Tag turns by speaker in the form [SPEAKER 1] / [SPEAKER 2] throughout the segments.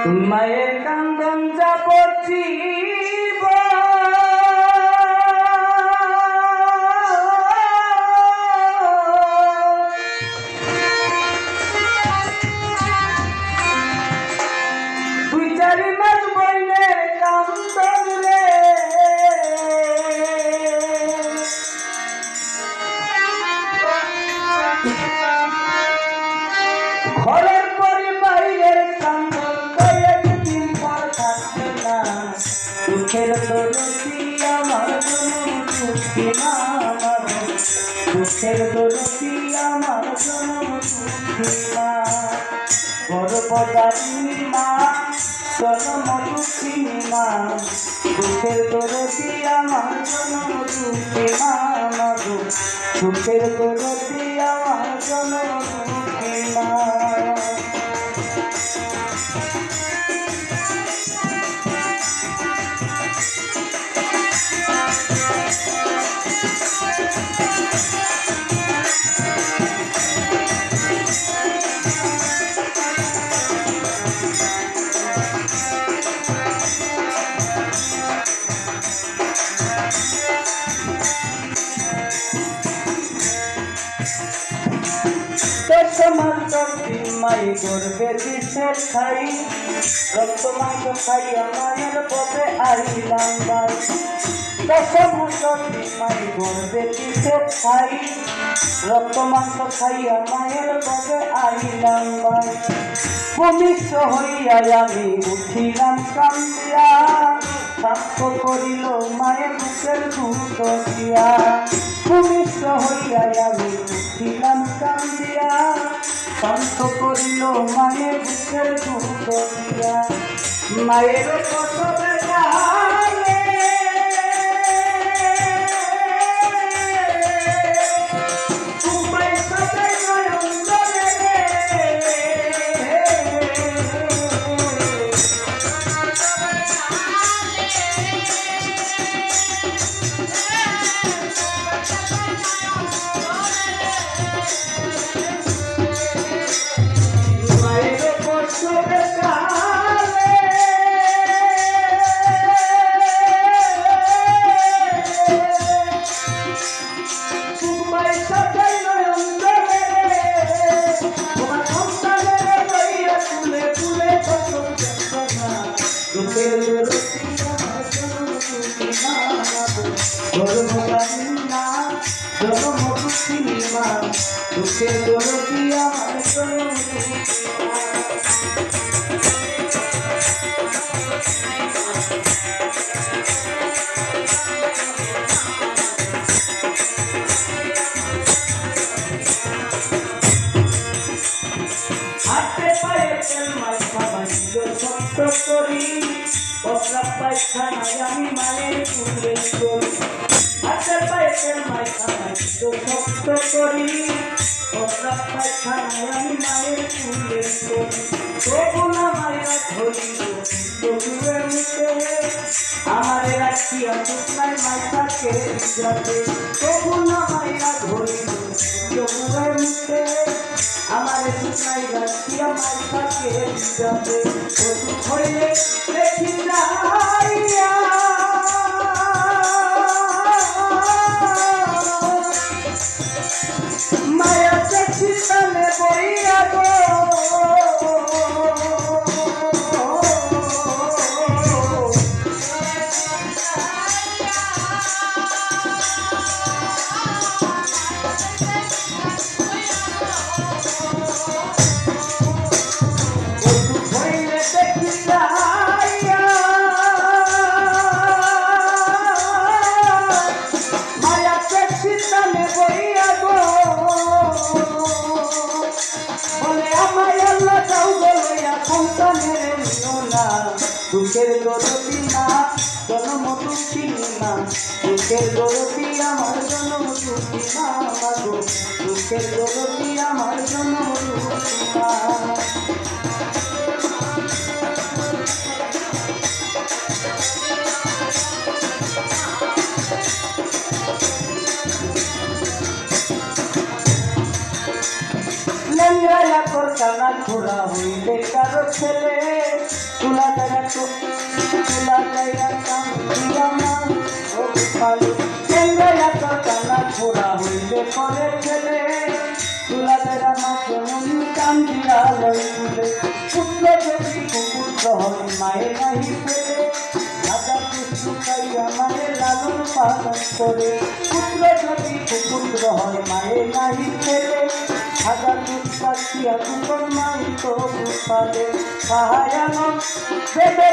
[SPEAKER 1] মায়ের কান্দন যাবতি দুই চারি মাস বইনের কান্দন রে ঘরের পরে বাইরের কান্দন কয়েকদিন পর থাকবে না দুঃখের দরদি আমার জনম দুঃখী মা আমার দুঃখের দরদি আমার জনম দুঃখী মা গর্ভধারিণী মা জনম দুঃখিনী মা দুঃখের দরদি আমার জনম দুঃখী মা আমার দুঃখের দরদি আমার জনম দুঃখী মা মাই গর্বে বিষের খাই রক্ত মাংস খাইয়া মায়ের পথে আইলাম ভাই মাই গর্বে বিষের খাই রক্ত মাংস খাইয়া মায়ের পথে আইলাম ভাই ভূমিষ্ঠ হইয়া আমি উঠিলাম কান্দিয়া সাক্ষ্য করিল মায়ের বুকের দুধ দিয়া ভূমিষ্ঠ হইয়া আমি উঠিলাম কান্দিয়া শান্ত করিল মায়ের বুকের দুধ দিয়া মায়ের প্রসবের গায়ে দুঃখের দরদি আমার জনম হাতে পায়ে তেল মাখা বাঁধিল সত্য করি প্রস্রাব পায়খানায় আমি মায়ের কুলে করি হাতে পায়ে তেল মাখা বাঁধিল সত্য করি প্রস্রাব পায়খানায় আমি মায়ের কুলে করি তবু না মায়েরা ধরিল তবুয়ে মুখে আমার রাখিয়া শুকনায় মাথাকে যাবে তবু না মায়েরা ধরিল তবুয়ে মুখে আমার শুকনায় রাখিয়া মাথাকে যাবে হইলে দেখি যাইয়া মায়া দেখি তালে বইয়া গো দুঃখের দরদি মা জনম দুঃখিনী মা দুঃখের দরদি আমার জনম দুঃখী মা মাগো দুঃখের দরদি আমার জনম দুঃখী মা লেঙ্গা তোর কানা ঘোরা হইলে কারো ছেলে মন্দিরালয় তুলে পুত্র যদি কুপুত্র হয় মায়ের নাহি পেলে রাজা পুত্র খাইয়া মায়ের লালন পালন করে পুত্র যদি কুপুত্র হয় মায়ের নাহি পেলে হাজার দুষ্পাঠিয়া কুকুর মাই তো পালে সাহায়ানন দেবে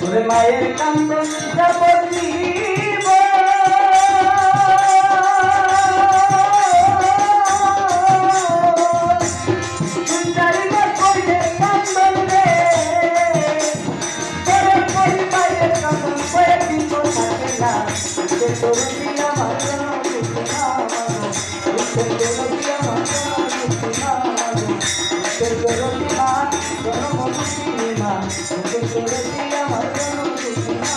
[SPEAKER 1] বলে মায়ের কান্দ যাবতীব সুন্দরীকে কইলে কান্দন রে তোর কই মায়ের কান্দন কয়েকদিন তো থাকে না সে তোর দিয়া মাতন দুঃখ না সে তোর দিয়া মাতন দুঃখ না সে তোর দিয়া জনম দুঃখী মা সে তোর দিয়া মাতন দুঃখ না